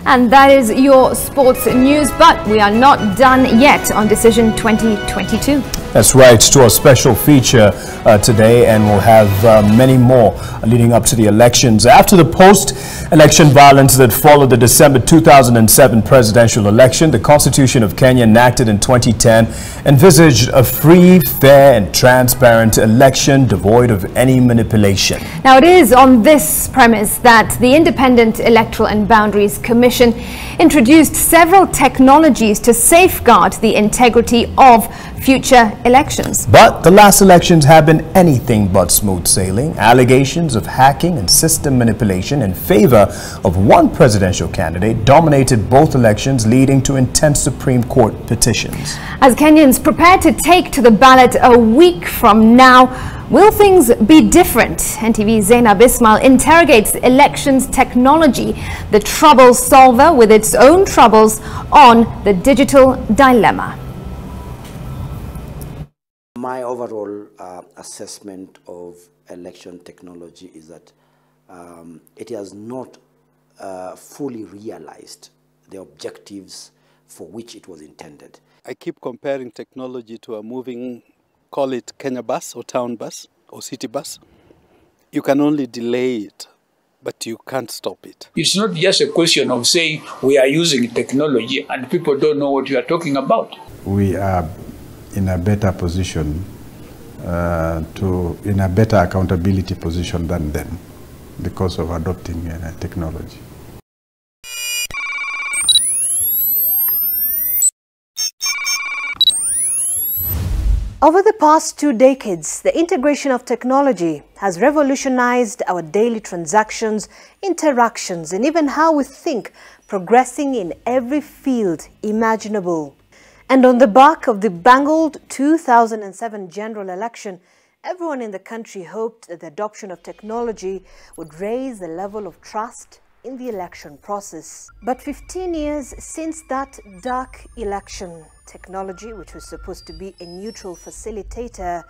And that is your sports news, but we are not done yet on Decision 2022. That's right, to our special feature today, and we'll have many more leading up to the elections. After the post-election violence that followed the December 2007 presidential election, the Constitution of Kenya, enacted in 2010, envisaged a free, fair and transparent election devoid of any manipulation. Now, it is on this premise that the Independent Electoral and Boundaries Commission introduced several technologies to safeguard the integrity of future elections. But the last elections have been anything but smooth sailing. Allegations of hacking and system manipulation in favor of one presidential candidate dominated both elections, leading to intense Supreme Court petitions. As Kenyans prepare to take to the ballot a week from now, will things be different? NTV's Zainab Ismail interrogates elections technology, the trouble solver with its own troubles, on the digital dilemma. My overall assessment of election technology is that it has not fully realized the objectives for which it was intended. I keep comparing technology to a moving, call it Kenya bus or town bus or city bus. You can only delay it, but you can't stop it. It's not just a question of saying we are using technology and people don't know what you are talking about. We are in a better position, in a better accountability position than then because of adopting technology. Over the past 2 decades, the integration of technology has revolutionized our daily transactions, interactions, and even how we think, progressing in every field imaginable. And on the back of the bangled 2007 general election, everyone in the country hoped that the adoption of technology would raise the level of trust in the election process. But 15 years since that dark election, technology, which was supposed to be a neutral facilitator,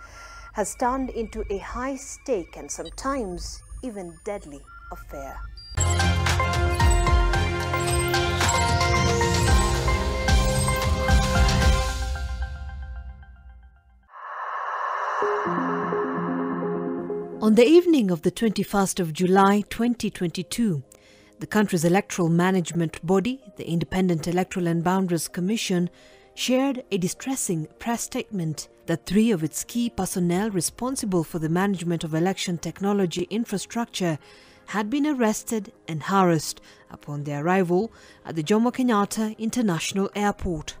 has turned into a high-stake and sometimes even deadly affair. On the evening of the 21st of July 2022, the country's electoral management body, the Independent Electoral and Boundaries Commission, shared a distressing press statement that 3 of its key personnel responsible for the management of election technology infrastructure had been arrested and harassed upon their arrival at the Jomo Kenyatta International Airport.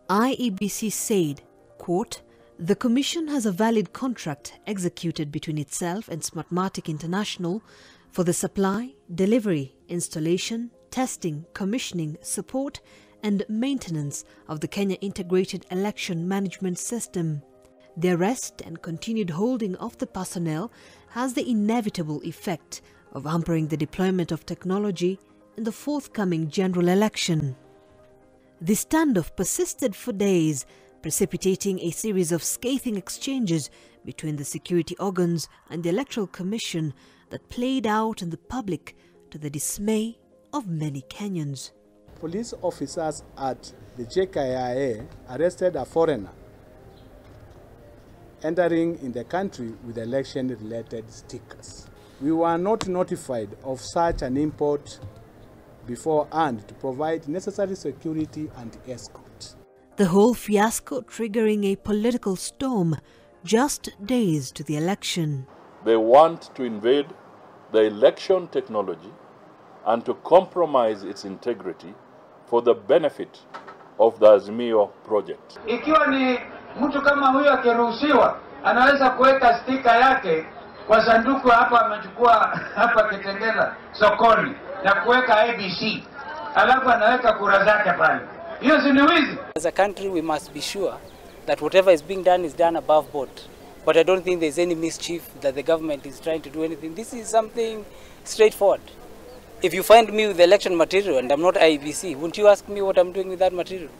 IEBC said, quote, "The Commission has a valid contract executed between itself and Smartmatic International for the supply, delivery, installation, testing, commissioning, support and maintenance of the Kenya Integrated Election Management System. The arrest and continued holding of the personnel has the inevitable effect of hampering the deployment of technology in the forthcoming general election." The standoff persisted for days, precipitating a series of scathing exchanges between the security organs and the Electoral Commission that played out in the public to the dismay of many Kenyans. Police officers at the JKIA arrested a foreigner entering in the country with election-related stickers. We were not notified of such an import beforehand to provide necessary security and escort. The whole fiasco triggering a political storm just days to the election. They want to invade the election technology and to compromise its integrity for the benefit of the Azimio project. Ikiwa ni mtu kama huyo akiruhusiwa, anaweza kuweka stika yake kwa sanduku hapa, amechukua hapa Kitengela sokoni na kuweka ABC, alafu anaweka kura zake pale. Hiyo si ni wizi? As a country, we must be sure that whatever is being done is done above board. But I don't think there's any mischief that the government is trying to do anything. This is something straightforward. If you find me with election material and I'm not IEBC, wouldn't you ask me what I'm doing with that material?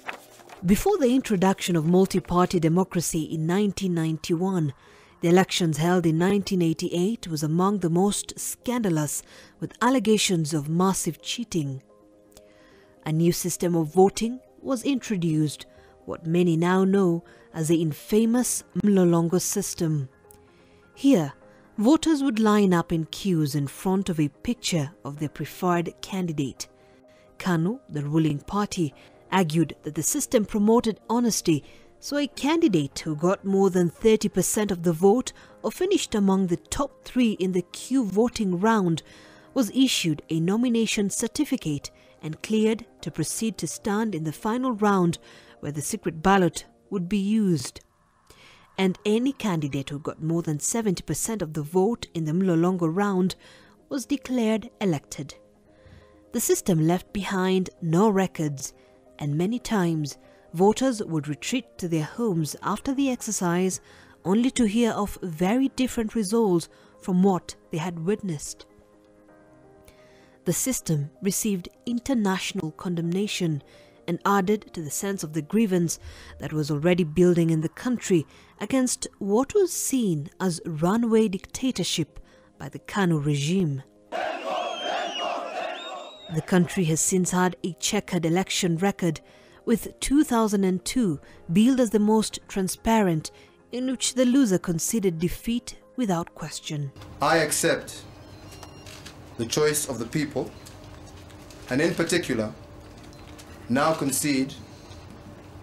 Before the introduction of multi-party democracy in 1991, the elections held in 1988 was among the most scandalous, with allegations of massive cheating. A new system of voting was introduced, what many now know as the infamous Mlolongo system. Here, voters would line up in queues in front of a picture of their preferred candidate. KANU, the ruling party, argued that the system promoted honesty, so a candidate who got more than 30% of the vote or finished among the top 3 in the queue voting round was issued a nomination certificate and cleared to proceed to stand in the final round where the secret ballot would be used. And any candidate who got more than 70% of the vote in the Mlolongo round was declared elected. The system left behind no records, and many times voters would retreat to their homes after the exercise only to hear of very different results from what they had witnessed. The system received international condemnation and added to the sense of the grievance that was already building in the country against what was seen as runaway dictatorship by the KANU regime. The country has since had a checkered election record, with 2002 billed as the most transparent, in which the loser conceded defeat without question. I accept the choice of the people, and in particular, now concede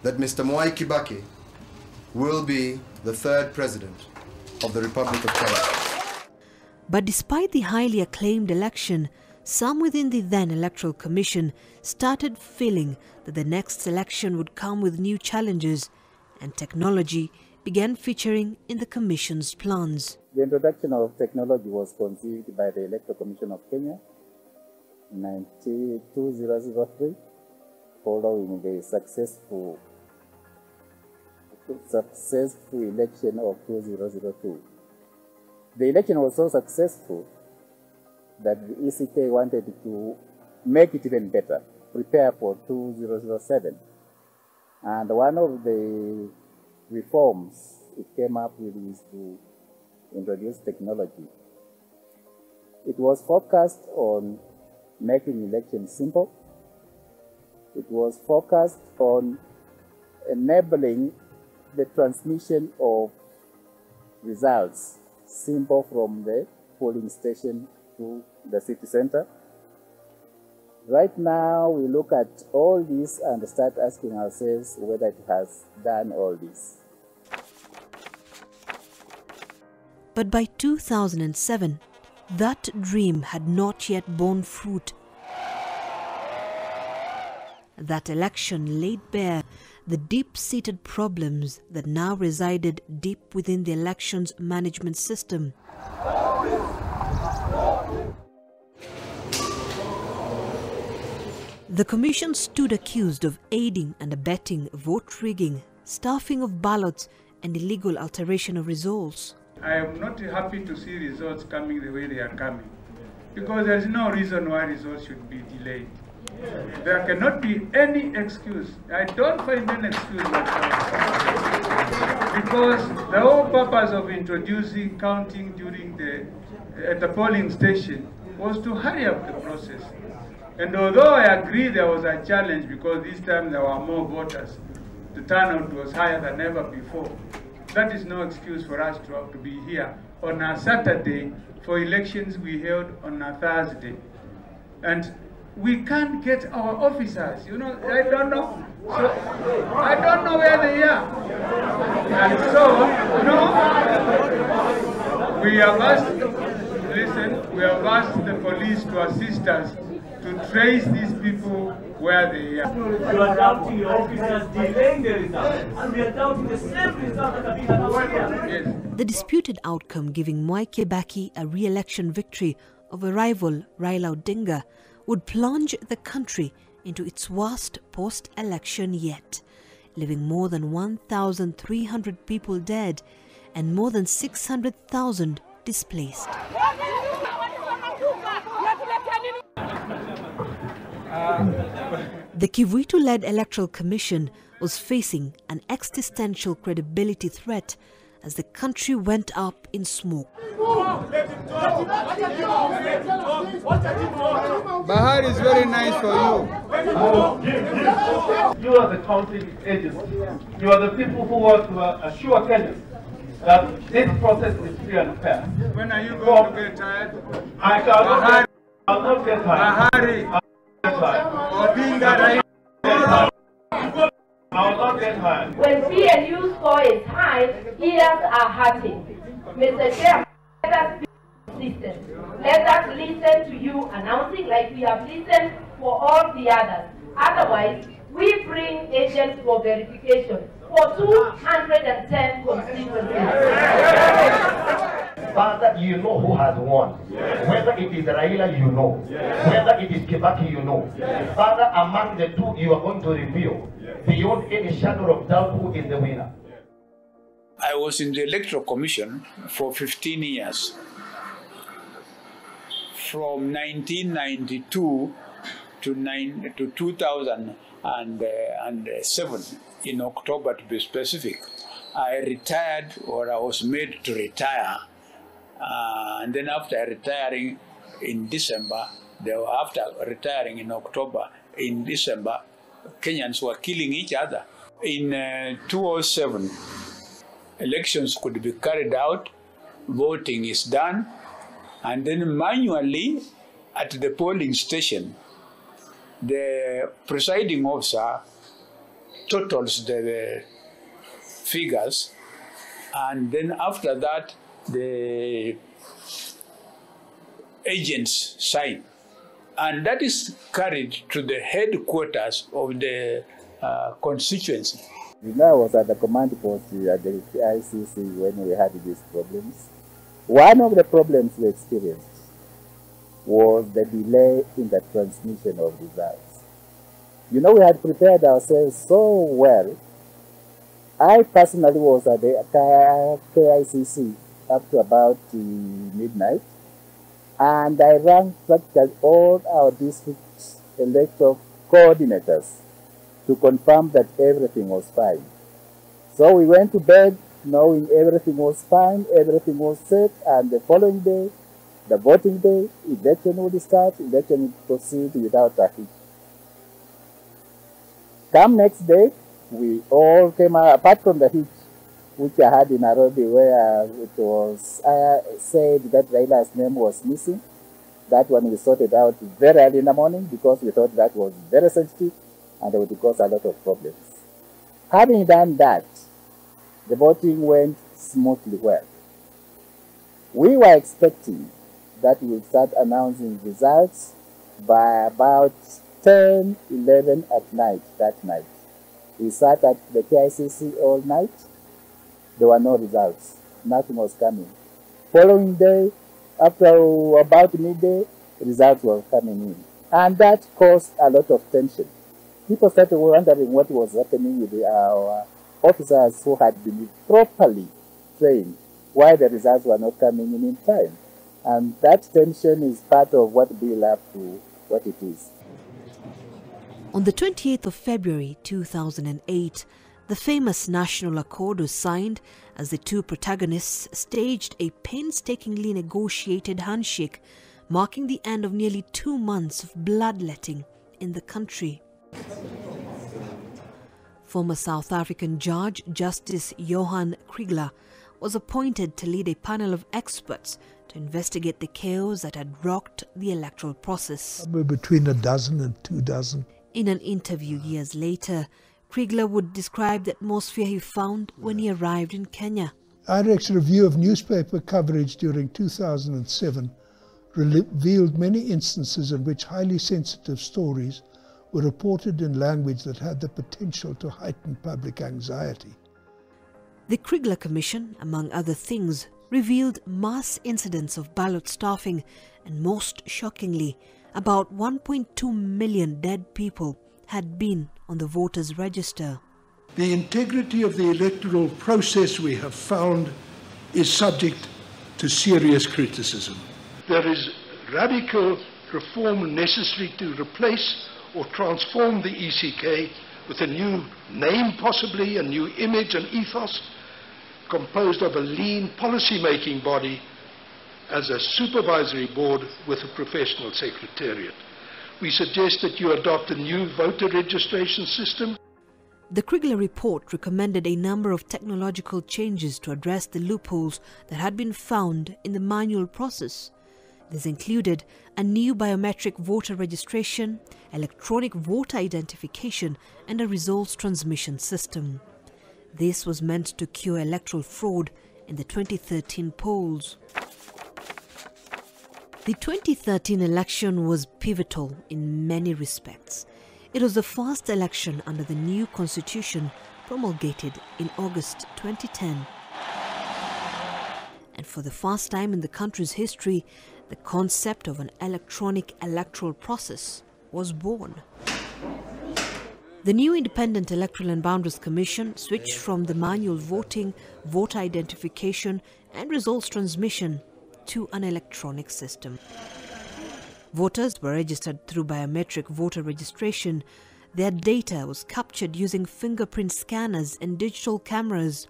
that Mr. Mwai Kibaki will be the 3rd president of the Republic of Kenya. But despite the highly acclaimed election, some within the then Electoral Commission started feeling that the next election would come with new challenges, and technology began featuring in the Commission's plans. The introduction of technology was conceived by the Electoral Commission of Kenya in 2003, following the successful election of 2002. The election was so successful that the ECK wanted to make it even better, prepare for 2007. And one of the reforms it came up with is to introduce technology. It was focused on making elections simple. It was focused on enabling the transmission of results simple from the polling station to the city center. Right now, we look at all this and start asking ourselves whether it has done all this. But by 2007, that dream had not yet borne fruit. That election laid bare the deep-seated problems that now resided deep within the elections management system. The Commission stood accused of aiding and abetting vote rigging, stuffing of ballots, and illegal alteration of results. I am not happy to see results coming the way they are coming, because there is no reason why results should be delayed. There cannot be any excuse. I don't find any excuse whatsoever. Because the whole purpose of introducing counting during at the polling station was to hurry up the process. And although I agree there was a challenge because this time there were more voters, the turnout was higher than ever before. That is no excuse for us to have to be here on a Saturday for elections we held on a Thursday. And we can't get our officers, I don't know. So, I don't know where they are. And so, we have asked the police to assist us to trace these people where they are. You are doubting your officers delaying the result, and we are doubting the same result that have been announced here. Yes. The disputed outcome giving Mwai Kibaki a re-election victory over rival Raila Odinga would plunge the country into its worst post-election yet, leaving more than 1,300 people dead and more than 600,000 displaced. The Kivuitu-led Electoral Commission was facing an existential credibility threat as the country went up in smoke. Bahar is very nice for you. You are the counting agents. You are the people who want to assure Kenyans that this process is free and fair. When are you going to get tired? I shall not get tired. I will not get tired. When PNU score is high, ears are hurting. Mr. Chair, let us be consistent. Let us listen to you announcing like we have listened for all the others. Otherwise, we bring agents for verification for 210 constituencies. Father, you know who has won. Whether it is Raila, you know. Whether it is Kibaki, you know. Father, among the two, you are going to reveal beyond any shadow of doubt who is the winner. I was in the Electoral Commission for 15 years. From 1992 to 2007, in October to be specific, I retired, or I was made to retire. And then after retiring in December, after retiring in October, in December, Kenyans were killing each other. In 2007, elections could be carried out, voting is done, and then manually at the polling station, the presiding officer totals the figures, and then after that, the agents sign. And that is carried to the headquarters of the constituency. You know, I was at the command post at the ICC when we had these problems. One of the problems we experienced was the delay in the transmission of results. You know, we had prepared ourselves so well. I personally was at the KICC up to about midnight, and I rang practically all our district electoral coordinators to confirm that everything was fine. So we went to bed knowing everything was fine, everything was set, and the following day, the voting day, election would start, election would proceed without a hitch. Come next day, we all came out, apart from the hitch, which I had in Nairobi, where it was said that Raila's name was missing. That one we sorted out very early in the morning because we thought that was very sensitive and it would cause a lot of problems. Having done that, the voting went smoothly well. We were expecting that we would start announcing results by about 10, 11 at night that night. We sat at the KICC all night. There were no results. Nothing was coming. Following day, after about midday, results were coming in. And that caused a lot of tension. People started wondering what was happening with our officers who had been properly trained, why the results were not coming in time. And that tension is part of what built up to what it is. On the 28th of February 2008, the famous National Accord was signed as the two protagonists staged a painstakingly negotiated handshake, marking the end of nearly 2 months of bloodletting in the country. Former South African judge Justice Johan Kriegler was appointed to lead a panel of experts to investigate the chaos that had rocked the electoral process. Between a dozen and 2 dozen. In an interview years later, Kriegler would describe the atmosphere he found when he arrived in Kenya. IREC's review of newspaper coverage during 2007 revealed many instances in which highly sensitive stories were reported in language that had the potential to heighten public anxiety. The Kriegler Commission, among other things, revealed mass incidents of ballot stuffing and, most shockingly, about 1.2 million dead people had been on the voters' register. The integrity of the electoral process, we have found, is subject to serious criticism. There is radical reform necessary to replace or transform the ECK with a new name, possibly a new image and ethos, composed of a lean policy-making body as a supervisory board with a professional secretariat. We suggest that you adopt a new voter registration system. The Kriegler report recommended a number of technological changes to address the loopholes that had been found in the manual process. This included a new biometric voter registration, electronic voter identification, and a results transmission system. This was meant to cure electoral fraud in the 2013 polls. The 2013 election was pivotal in many respects. It was the first election under the new constitution promulgated in August 2010. And for the first time in the country's history, the concept of an electronic electoral process was born. The new Independent Electoral and Boundaries Commission switched from the manual voting, voter identification and results transmission to an electronic system. Voters were registered through biometric voter registration. Their data was captured using fingerprint scanners and digital cameras.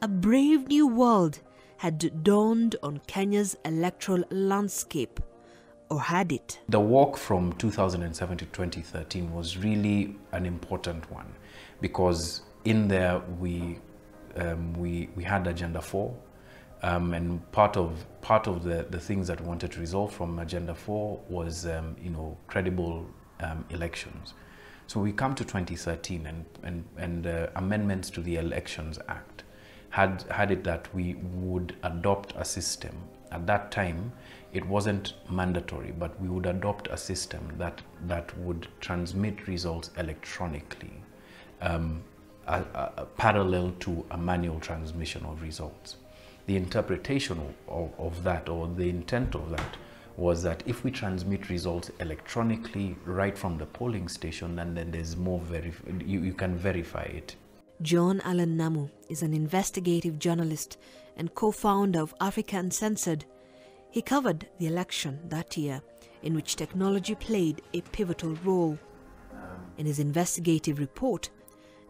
A brave new world had dawned on Kenya's electoral landscape. Or had it? The walk from 2007 to 2013 was really an important one, because in there we had Agenda 4, and part of the things that we wanted to resolve from Agenda 4 was credible elections. So we come to 2013 and amendments to the Elections Act had it that we would adopt a system. At that time, it wasn't mandatory, but we would adopt a system that would transmit results electronically, parallel to a manual transmission of results. The interpretation of that, or the intent of that, was that if we transmit results electronically right from the polling station, and then there's more you can verify it. John Allen Namu is an investigative journalist and co-founder of Africa Uncensored. He covered the election that year, in which technology played a pivotal role. In his investigative report,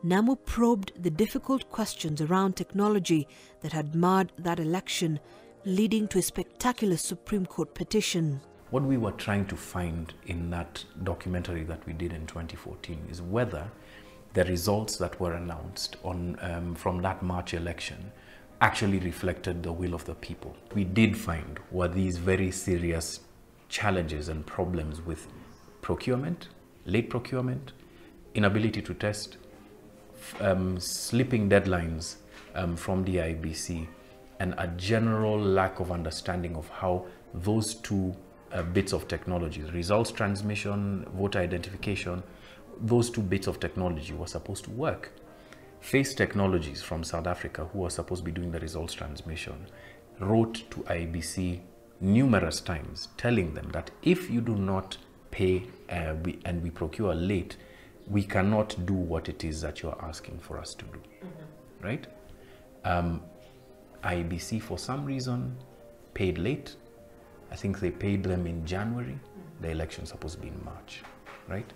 Namu probed the difficult questions around technology that had marred that election, leading to a spectacular Supreme Court petition. What we were trying to find in that documentary that we did in 2014 is whether the results that were announced from that March election actually reflected the will of the people. We did find were these very serious challenges and problems with procurement, late procurement, inability to test, slipping deadlines from the IBC, and a general lack of understanding of how those two bits of technology, results transmission, voter identification, those two bits of technology were supposed to work. Face Technologies from South Africa, who was supposed to be doing the results transmission, wrote to IBC numerous times telling them that if you do not pay and we procure late, we cannot do what it is that you are asking for us to do, right? IBC, for some reason, paid late. I think they paid them in January. The election's supposed to be in March, right?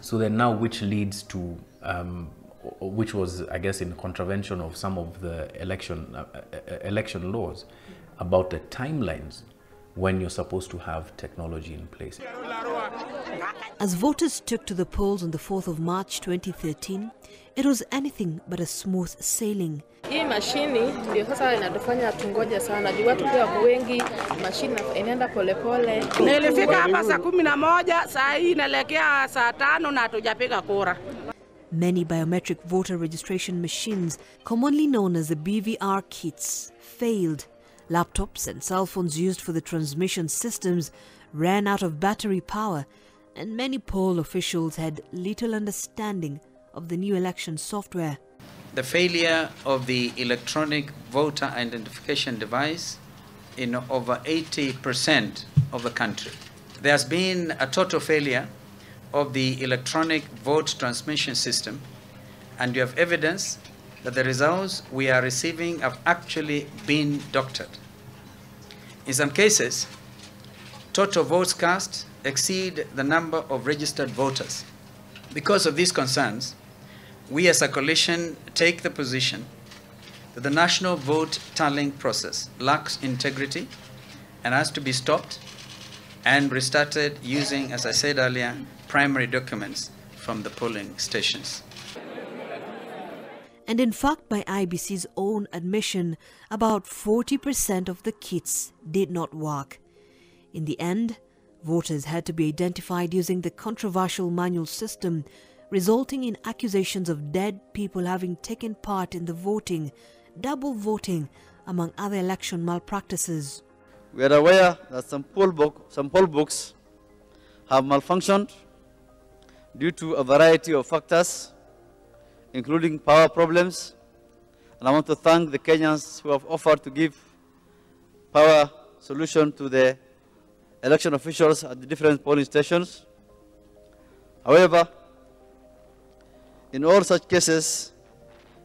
So then now, which leads to, which was, I guess, in contravention of some of the election laws about the timelines when you're supposed to have technology in place. As voters took to the polls on the 4th of March 2013, it was anything but a smooth sailing. Hii mashini ndio sasa inatufanya tungoje sana. Juu watu pia wako wengi, mashini inaenda polepole. Nilifika hapa saa 11, saa hii inaelekea saa 5 na hatujapiga kura. Many biometric voter registration machines, commonly known as the BVR kits, failed. Laptops and cell phones used for the transmission systems ran out of battery power, and many poll officials had little understanding of the new election software. The failure of the electronic voter identification device in over 80% of the country. There has been a total failure of the electronic vote transmission system, and you have evidence that the results we are receiving have actually been doctored. In some cases, total votes cast exceed the number of registered voters. Because of these concerns, we as a coalition take the position that the national vote tallying process lacks integrity and has to be stopped, and restarted using, as I said earlier, primary documents from the polling stations. And in fact, by IBC's own admission, about 40% of the kits did not work. In the end, voters had to be identified using the controversial manual system, resulting in accusations of dead people having taken part in the voting, double voting, among other election malpractices. We are aware that some poll books have malfunctioned due to a variety of factors, including power problems. And I want to thank the Kenyans who have offered to give power solution to the election officials at the different polling stations. However, in all such cases,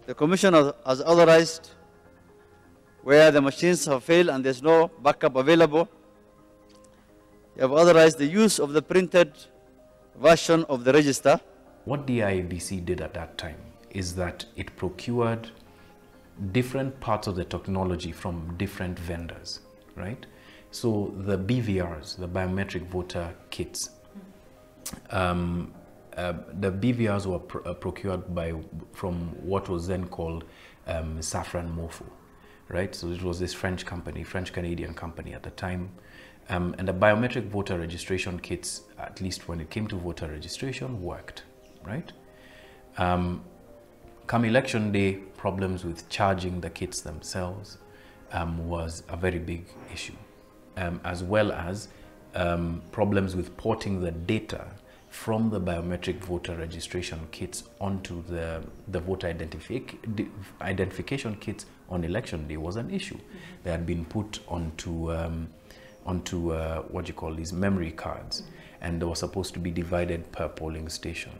the Commission has authorized where the machines have failed and there's no backup available. You have authorized the use of the printed version of the register. What the IEBC did at that time is that it procured different parts of the technology from different vendors, right? So the BVRs, the biometric voter kits, the BVRs were procured from what was then called Safran Mofo, right? So it was this French-Canadian company at the time. And the biometric voter registration kits, at least when it came to voter registration, worked, right? Come election day, problems with charging the kits themselves was a very big issue, as well as problems with porting the data from the biometric voter registration kits onto the voter identification kits on election day was an issue. They had been put onto what you call these memory cards, and they were supposed to be divided per polling station,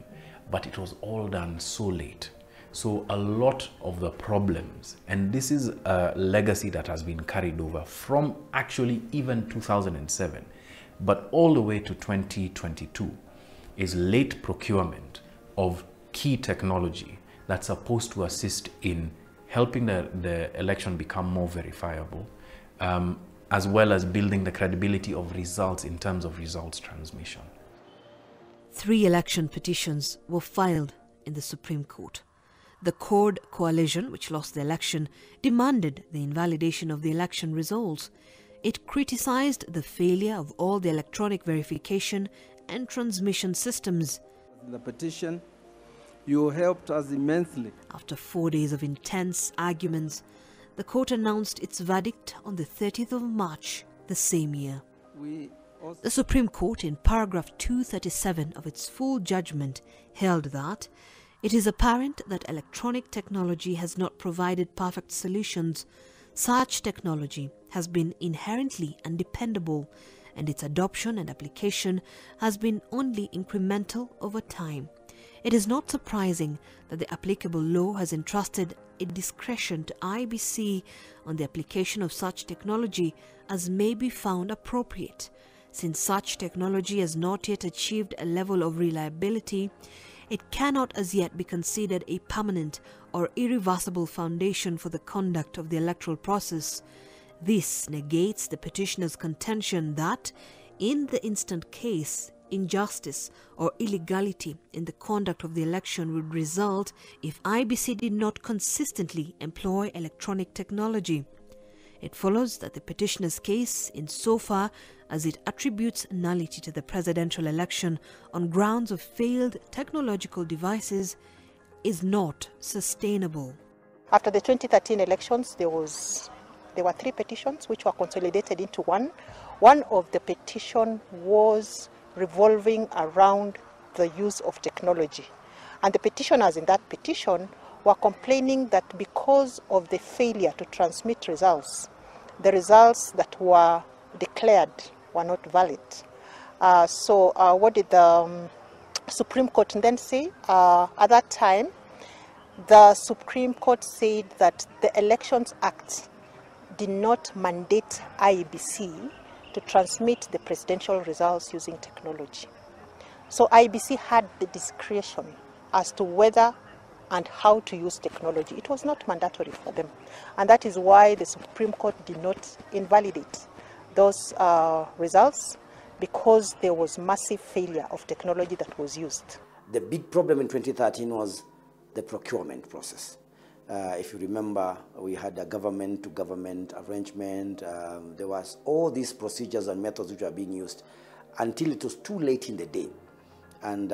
but it was all done so late. So a lot of the problems, and this is a legacy that has been carried over from actually even 2007, but all the way to 2022, is late procurement of key technology that's supposed to assist in helping the election become more verifiable, as well as building the credibility of results in terms of results transmission. 3 election petitions were filed in the Supreme Court. The Cord Coalition, which lost the election, demanded the invalidation of the election results. It criticized the failure of all the electronic verification and transmission systems. In the petition, you helped us immensely. After 4 days of intense arguments, the court announced its verdict on the 30th of March the same year. The Supreme Court, in paragraph 237 of its full judgment, held that it is apparent that electronic technology has not provided perfect solutions. Such technology has been inherently undependable, and its adoption and application has been only incremental over time. It is not surprising that the applicable law has entrusted a discretion to IBC on the application of such technology as may be found appropriate. Since such technology has not yet achieved a level of reliability, it cannot as yet be considered a permanent or irreversible foundation for the conduct of the electoral process. This negates the petitioner's contention that, in the instant case, injustice or illegality in the conduct of the election would result if IBC did not consistently employ electronic technology. It follows that the petitioner's case, insofar as it attributes nullity to the presidential election on grounds of failed technological devices, is not sustainable. After the 2013 elections, there were 3 petitions which were consolidated into one. One of the petition was revolving around the use of technology. And the petitioners in that petition were complaining that because of the failure to transmit results, the results that were declared were not valid. So what did the Supreme Court then say? At that time, the Supreme Court said that the Elections Act did not mandate IEBC to transmit the presidential results using technology. So IEBC had the discretion as to whether and how to use technology. It was not mandatory for them. And that is why the Supreme Court did not invalidate those results. because there was massive failure of technology that was used. The big problem in 2013 was the procurement process. If you remember, we had a government-to-government arrangement. There was all these procedures and methods which were being used until it was too late in the day. And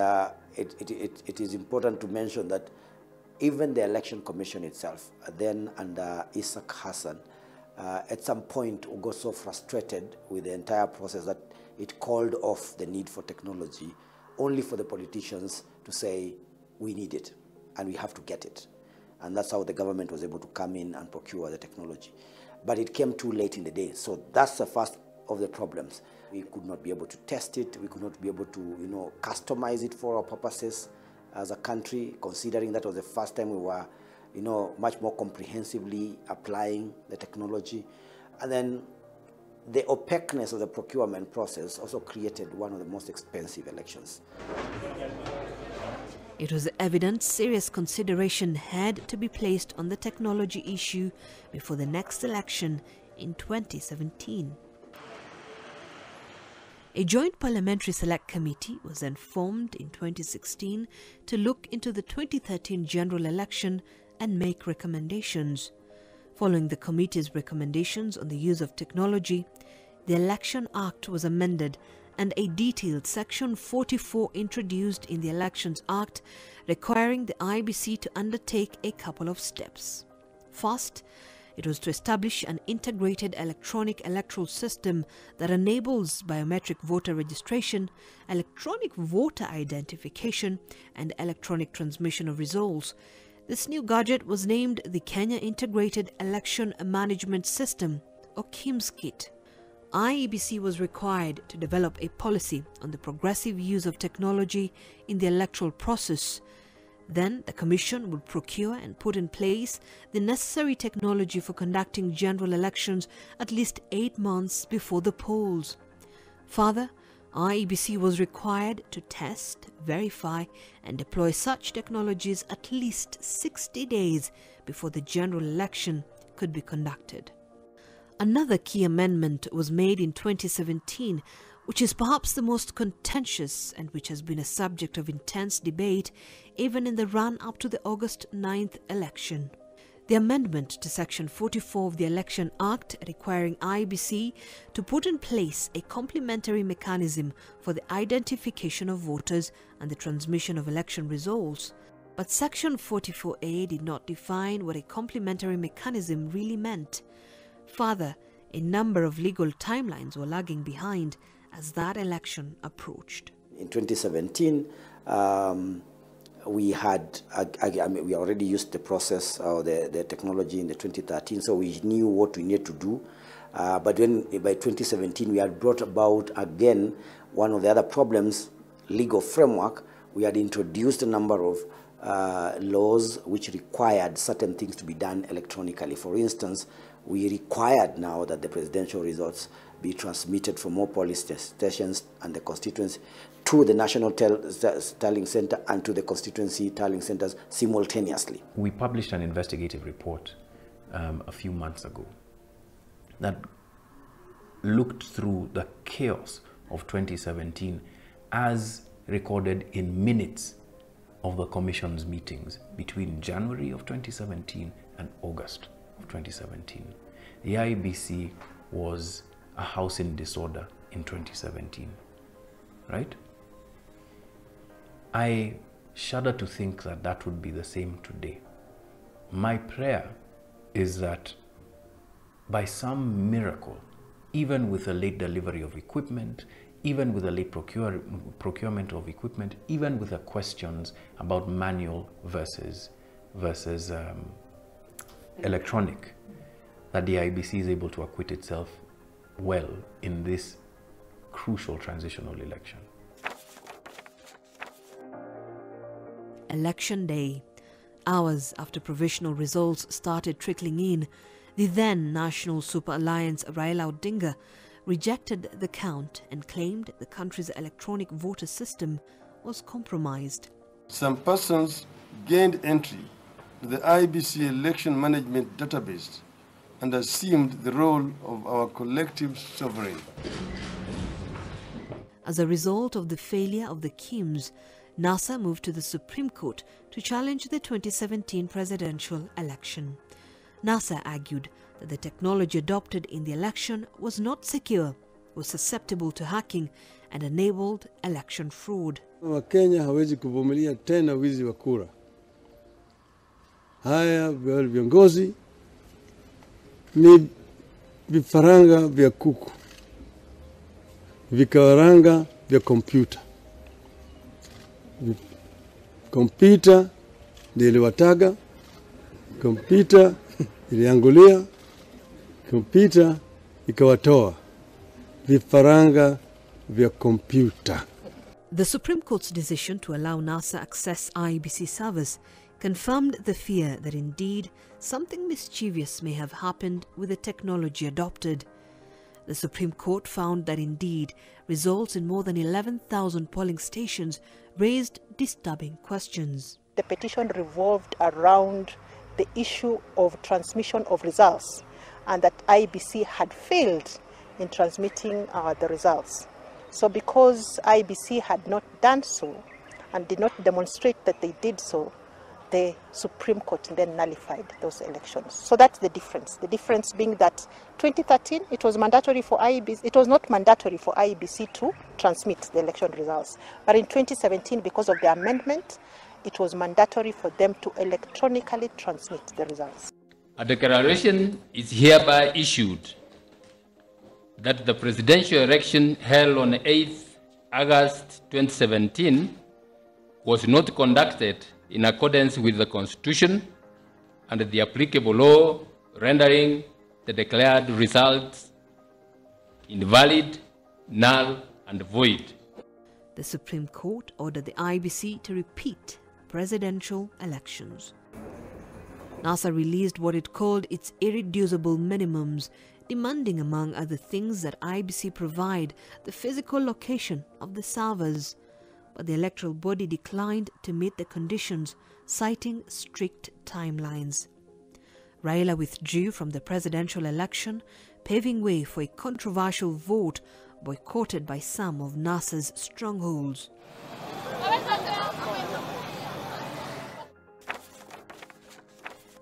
it is important to mention that even the Election Commission itself, then under Isaac Hassan, at some point got so frustrated with the entire process that it called off the need for technology, only for the politicians to say, we need it and we have to get it. And that's how the government was able to come in and procure the technology. But it came too late in the day. So that's the first of the problems. We could not be able to test it. We could not be able to, customize it for our purposes as a country, considering that was the first time we were, much more comprehensively applying the technology. And then the opaqueness of the procurement process also created one of the most expensive elections. It was evident serious consideration had to be placed on the technology issue before the next election in 2017. A joint parliamentary select committee was then formed in 2016 to look into the 2013 general election and make recommendations. Following the committee's recommendations on the use of technology, the Election Act was amended and a detailed Section 44 introduced in the Elections Act, requiring the IEBC to undertake a couple of steps. First, it was to establish an integrated electronic electoral system that enables biometric voter registration, electronic voter identification, and electronic transmission of results. This new gadget was named the Kenya Integrated Election Management System, or KIMS-KIT. IEBC was required to develop a policy on the progressive use of technology in the electoral process. Then the Commission would procure and put in place the necessary technology for conducting general elections at least 8 months before the polls. Further, IEBC was required to test, verify and deploy such technologies at least 60 days before the general election could be conducted. Another key amendment was made in 2017, which is perhaps the most contentious and which has been a subject of intense debate even in the run-up to the August 9th election. The amendment to Section 44 of the Election Act, requiring IEBC to put in place a complementary mechanism for the identification of voters and the transmission of election results. But Section 44A did not define what a complementary mechanism really meant. Further, a number of legal timelines were lagging behind as that election approached. In 2017, we already used the process or the technology in the 2013, so we knew what we needed to do. But by 2017, we had brought about again one of the other problems, legal framework. We had introduced a number of laws which required certain things to be done electronically. For instance, we required now that the presidential results be transmitted from all polling stations and the constituency to the National Tallying Center and to the constituency tallying centers simultaneously. We published an investigative report a few months ago that looked through the chaos of 2017 as recorded in minutes of the Commission's meetings between January of 2017 and August of 2017. The IEBC was a house in disorder in 2017, right? I shudder to think that that would be the same today. My prayer is that by some miracle, even with a late delivery of equipment, even with a late procurement of equipment, even with the questions about manual versus electronic, that the IEBC is able to acquit itself well in this crucial transitional election. Election day. Hours after provisional results started trickling in, the then National Super Alliance Raila Odinga rejected the count and claimed the country's electronic voter system was compromised. Some persons gained entry to the IEBC election management database and assumed the role of our collective sovereign. As a result of the failure of the KIMS, NASA moved to the Supreme Court to challenge the 2017 presidential election. NASA argued that the technology adopted in the election was not secure, was susceptible to hacking, and enabled election fraud. Wakenya hawezi kuvumilia tena wizi wa kura. Haya viongozi ni vifaranga vya kuku, vikaranga vya kompyuta. Kompyuta ndio iliwataga, kompyuta iliangulia, kompyuta ikawatoa. Vifaranga vya kompyuta. The Supreme Court's decision to allow NASA access IEBC servers confirmed the fear that indeed something mischievous may have happened with the technology adopted. The Supreme Court found that indeed results in more than 11,000 polling stations raised disturbing questions. The petition revolved around the issue of transmission of results and that IEBC had failed in transmitting the results. So because IEBC had not done so and did not demonstrate that they did so, the Supreme Court then nullified those elections. So that's the difference. The difference being that 2013 it was mandatory for IEBC. It was not mandatory for IEBC to transmit the election results. But in 2017, because of the amendment, it was mandatory for them to electronically transmit the results. A declaration is hereby issued that the presidential election held on 8th August 2017 was not conducted in accordance with the Constitution and the applicable law, rendering the declared results invalid, null, and void. The Supreme Court ordered the IEBC to repeat presidential elections. NASA released what it called its irreducible minimums, demanding, among other things, that IEBC provide the physical location of the servers. But the electoral body declined to meet the conditions, citing strict timelines. Raila withdrew from the presidential election, paving way for a controversial vote boycotted by some of NASA's strongholds.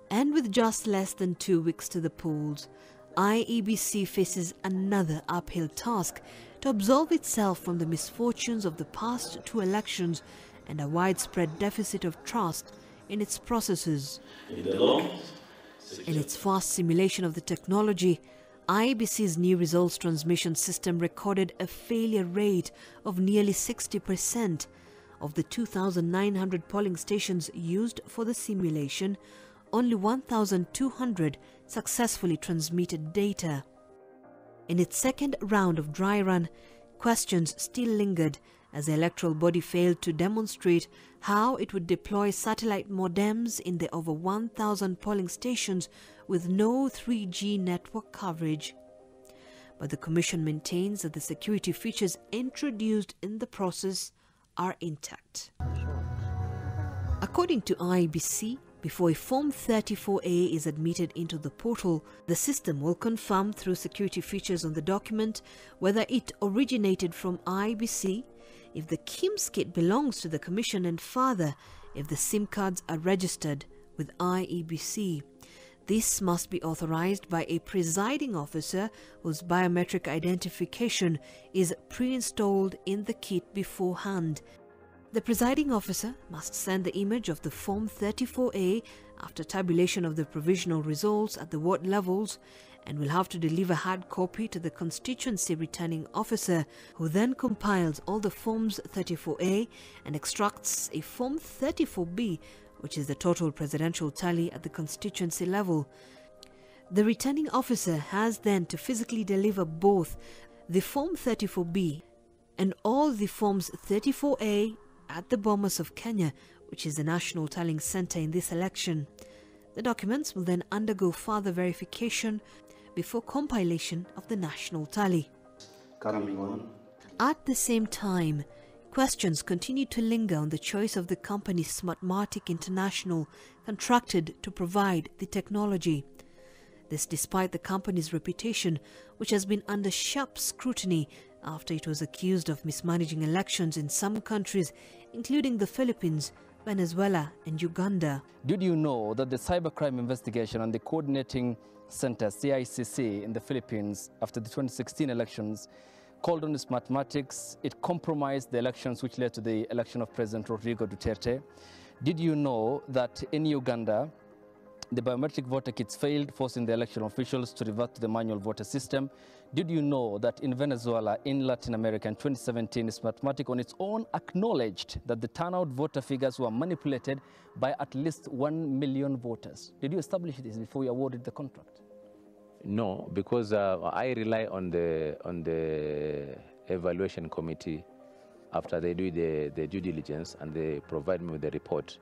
And with just less than 2 weeks to the polls, IEBC faces another uphill task to absolve itself from the misfortunes of the past 2 elections and a widespread deficit of trust in its processes. In its fast simulation of the technology, IEBC's new results transmission system recorded a failure rate of nearly 60%. Of the 2,900 polling stations used for the simulation, only 1,200 successfully transmitted data. In its second round of dry run, questions still lingered as the electoral body failed to demonstrate how it would deploy satellite modems in the over 1,000 polling stations with no 3G network coverage. But the Commission maintains that the security features introduced in the process are intact. According to IEBC, before a Form 34A is admitted into the portal, the system will confirm through security features on the document whether it originated from IEBC, if the KIMS kit belongs to the Commission, and further, if the SIM cards are registered with IEBC. This must be authorized by a presiding officer whose biometric identification is pre-installed in the kit beforehand. The presiding officer must send the image of the Form 34A after tabulation of the provisional results at the ward levels and will have to deliver hard copy to the constituency returning officer, who then compiles all the Forms 34A and extracts a Form 34B, which is the total presidential tally at the constituency level. The returning officer has then to physically deliver both the Form 34B and all the Forms 34A at the Bomas of Kenya, which is the national tallying center in this election. The documents will then undergo further verification before compilation of the national tally. Coming on. At the same time, questions continue to linger on the choice of the company Smartmatic International, contracted to provide the technology. This despite the company's reputation, which has been under sharp scrutiny after it was accused of mismanaging elections in some countries, including the Philippines, Venezuela and Uganda. Did you know that the Cybercrime Investigation and the Coordinating Center, CICC, in the Philippines after the 2016 elections called on its mathematics? It compromised the elections which led to the election of President Rodrigo Duterte. Did you know that in Uganda, the biometric voter kits failed, forcing the election officials to revert to the manual voter system? Did you know that in Venezuela, in Latin America in 2017, its mathematics on its own acknowledged that the turnout voter figures were manipulated by at least 1 million voters? Did you establish this before you awarded the contract? No, because I rely on the evaluation committee after they do the due diligence and they provide me with the report.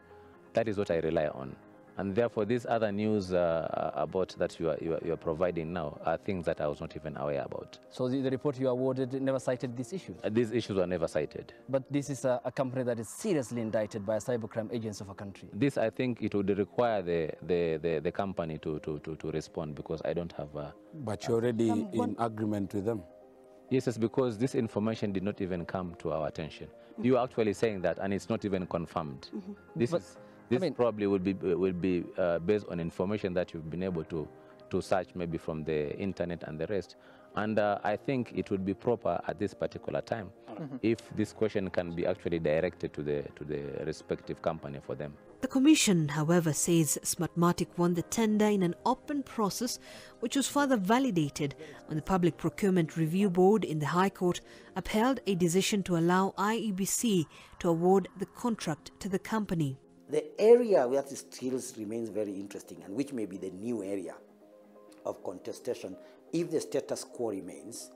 That is what I rely on. And therefore, these other news about that you are providing now are things that I was not even aware about. So the report you awarded never cited these issues? These issues were never cited. But this is a company that is seriously indicted by a cybercrime agents of a country. This, I think, it would require the company to respond, because I don't have a... But you're already in agreement with them? Yes, it's because this information did not even come to our attention. You are actually saying that, and it's not even confirmed. This probably will be based on information that you've been able to search maybe from the internet and the rest. And I think it would be proper at this particular time if this question can be actually directed to the respective company for them. The Commission, however, says Smartmatic won the tender in an open process, which was further validated when the Public Procurement Review Board in the High Court upheld a decision to allow IEBC to award the contract to the company. The area where this still remains very interesting, and which may be the new area of contestation, if the status quo remains,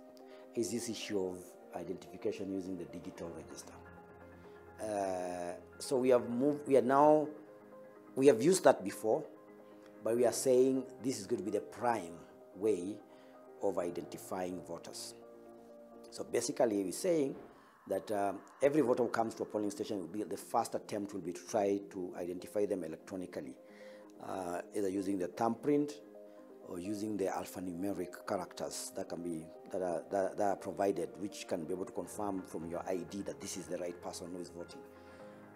is this issue of identification using the digital register. So we have used that before, but we are saying this is going to be the prime way of identifying voters. So basically we're saying that every voter who comes to a polling station will be, the first attempt will be to try to identify them electronically, either using the thumbprint or using the alphanumeric characters that are provided, which can be able to confirm from your ID that this is the right person who is voting.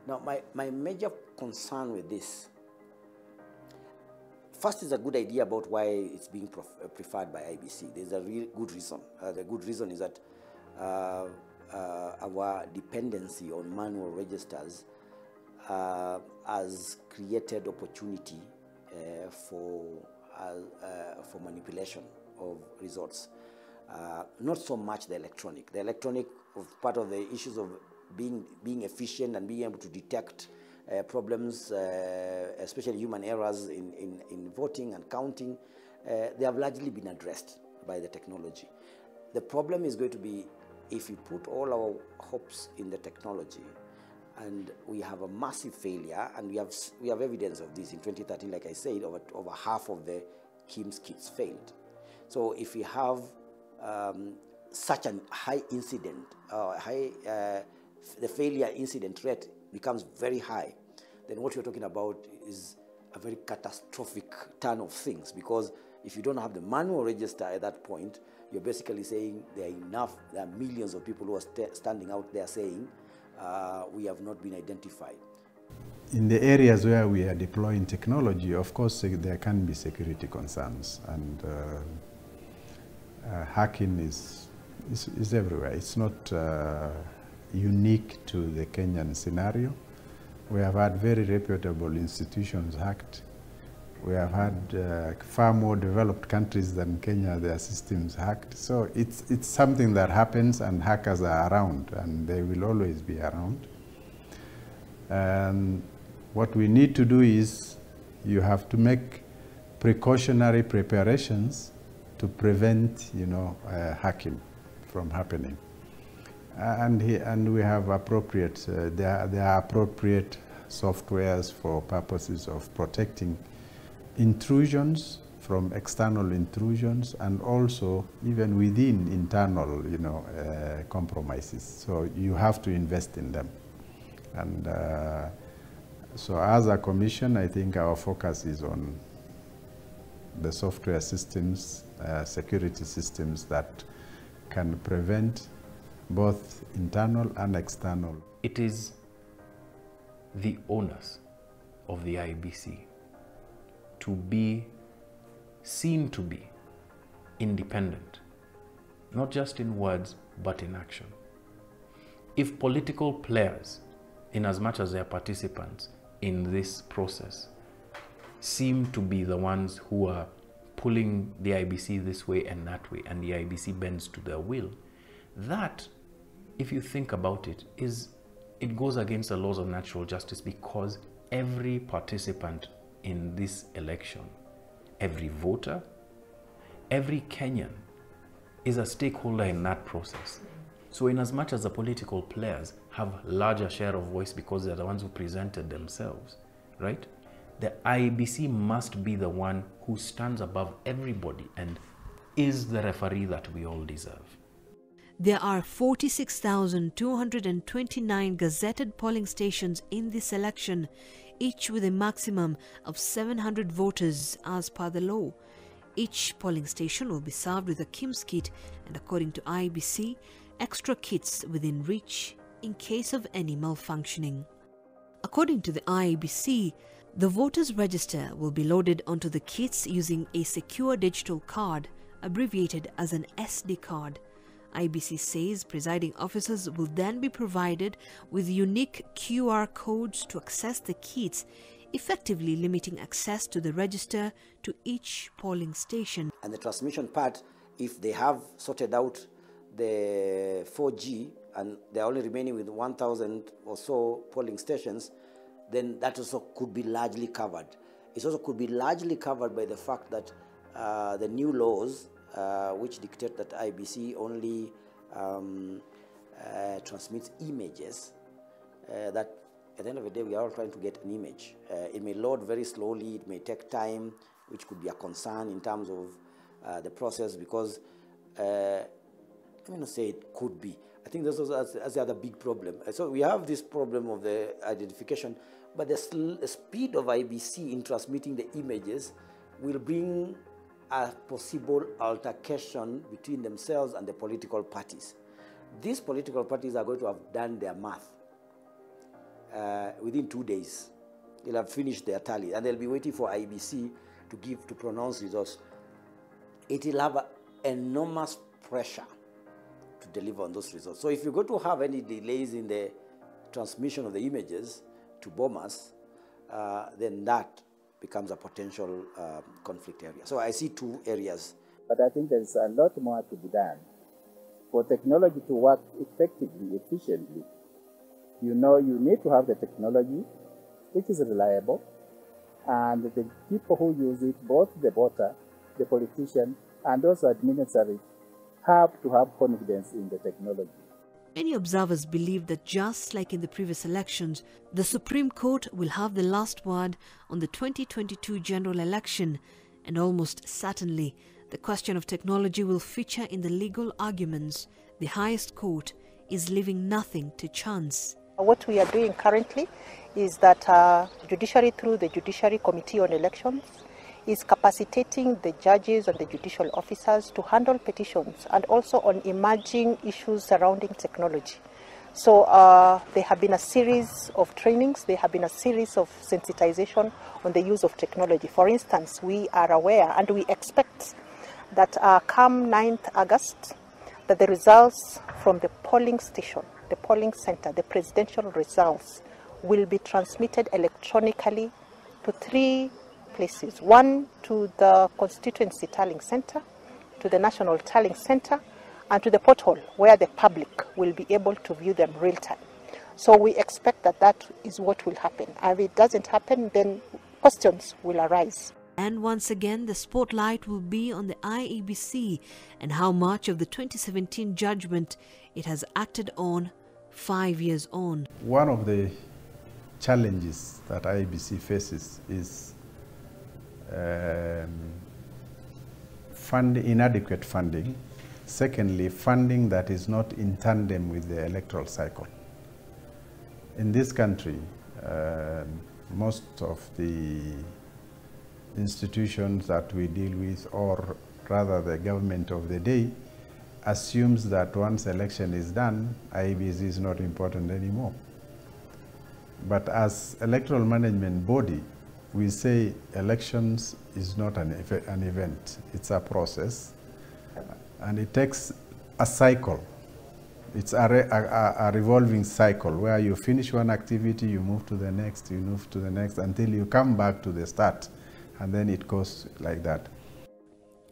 Now, my major concern with this, first, is a good idea about why it's being preferred by IBC. There's a really good reason. The good reason is that our dependency on manual registers has created opportunity for manipulation of results. Not so much the electronic. The electronic was part of the issues of being efficient and being able to detect problems, especially human errors in voting and counting. They have largely been addressed by the technology. The problem is going to be if we put all our hopes in the technology and we have a massive failure, and we have evidence of this. In 2013, like I said, over half of the KIMS kits failed. So if we have such a high incident, the failure incident rate becomes very high, then what you're talking about is a very catastrophic turn of things, because if you don't have the manual register at that point, you're basically saying there are millions of people who are standing out there saying we have not been identified. In the areas where we are deploying technology, of course, there can be security concerns, and hacking is everywhere. It's not unique to the Kenyan scenario. We have had very reputable institutions hacked. We have had far more developed countries than Kenya, their systems hacked. So it's something that happens, and hackers are around, and they will always be around. And what we need to do is you have to make precautionary preparations to prevent, hacking from happening. And we have appropriate, there are appropriate softwares for purposes of protecting intrusions from external intrusions, and also even within internal, compromises. So you have to invest in them. And so as a commission, I think our focus is on the software systems, security systems that can prevent both internal and external. It is the onus of the IEBC to be seen to be independent, not just in words, but in action. If political players, in as much as they are participants in this process, seem to be the ones who are pulling the IEBC this way and that way, and the IEBC bends to their will, that, if you think about it, it goes against the laws of natural justice, because every participant in this election, every voter, every Kenyan is a stakeholder in that process. So in as much as the political players have larger share of voice because they're the ones who presented themselves, right? The IEBC must be the one who stands above everybody and is the referee that we all deserve. There are 46,229 gazetted polling stations in this election, each with a maximum of 700 voters as per the law. Each polling station will be served with a KIMS kit and, according to IEBC, extra kits within reach in case of any malfunctioning. According to the IEBC, the voters' register will be loaded onto the kits using a secure digital card, abbreviated as an SD card. IEBC says presiding officers will then be provided with unique QR codes to access the kits, effectively limiting access to the register to each polling station. And the transmission part, if they have sorted out the 4G and they're only remaining with 1,000 or so polling stations, then that also could be largely covered. It also could be largely covered by the fact that the new laws, which dictate that IEBC only transmits images, that at the end of the day, we are all trying to get an image. It may load very slowly, it may take time, which could be a concern in terms of the process, because, let me not say it could be. I think this is the other big problem. So we have this problem of the identification, but the speed of IEBC in transmitting the images will bring a possible altercation between themselves and the political parties. These political parties are going to have done their math within 2 days. They'll have finished their tally, and they'll be waiting for IEBC to pronounce results. It will have enormous pressure to deliver on those results. So if you're going to have any delays in the transmission of the images to bombers, then that becomes a potential conflict area. So I see two areas. But I think there's a lot more to be done. For technology to work effectively, efficiently, you need to have the technology, which is reliable, and the people who use it, both the voter, the politician, and also administrators, have to have confidence in the technology. Many observers believe that just like in the previous elections, the Supreme Court will have the last word on the 2022 general election, and almost certainly the question of technology will feature in the legal arguments. The highest court is leaving nothing to chance. What we are doing currently is that judiciary, through the Judiciary Committee on Elections, is capacitating the judges and the judicial officers to handle petitions and also on emerging issues surrounding technology. So there have been a series of trainings, there have been a series of sensitization on the use of technology. For instance, we are aware and we expect that come 9th August, that the results from the polling station, the polling center, the presidential results will be transmitted electronically to 3 places. One, to the constituency tallying center, to the national tallying center, and to the portal where the public will be able to view them real time. So we expect that that is what will happen. And if it doesn't happen, then questions will arise. And once again, the spotlight will be on the IEBC and how much of the 2017 judgment it has acted on 5 years on. One of the challenges that IEBC faces is inadequate funding. Secondly, funding that is not in tandem with the electoral cycle. In this country, most of the institutions that we deal with, or rather the government of the day, assumes that once election is done, IEBC is not important anymore. But as electoral management body, we say elections is not an event, it's a process, and it takes a cycle. It's a revolving cycle where you finish one activity, you move to the next, you move to the next, until you come back to the start, and then it goes like that.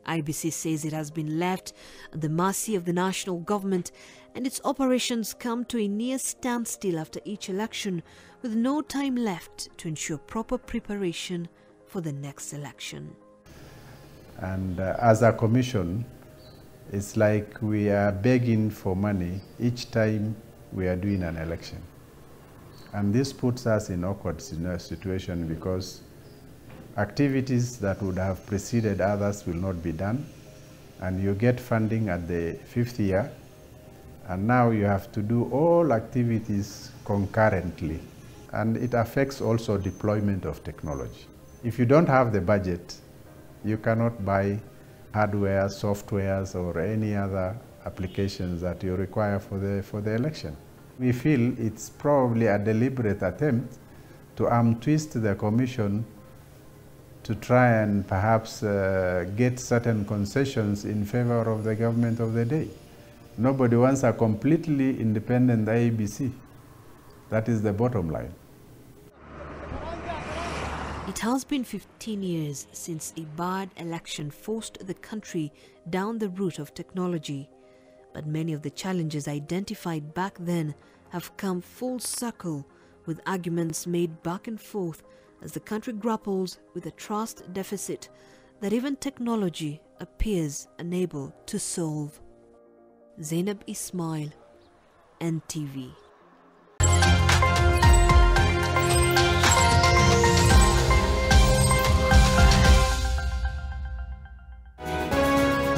IEBC says it has been left at the mercy of the national government, and its operations come to a near standstill after each election, with no time left to ensure proper preparation for the next election. And as a commission, it's like we are begging for money each time we are doing an election. And this puts us in awkward situation because activities that would have preceded others will not be done, and you get funding at the 5th year, and now you have to do all activities concurrently, and it affects also deployment of technology. If you don't have the budget, you cannot buy hardware, softwares, or any other applications that you require for the election. We feel it's probably a deliberate attempt to twist the commission to try and perhaps get certain concessions in favor of the government of the day. Nobody wants a completely independent IEBC. That is the bottom line. It has been 15 years since a bad election forced the country down the route of technology, but many of the challenges identified back then have come full circle, with arguments made back and forth as the country grapples with a trust deficit that even technology appears unable to solve. Zainab Ismail, NTV.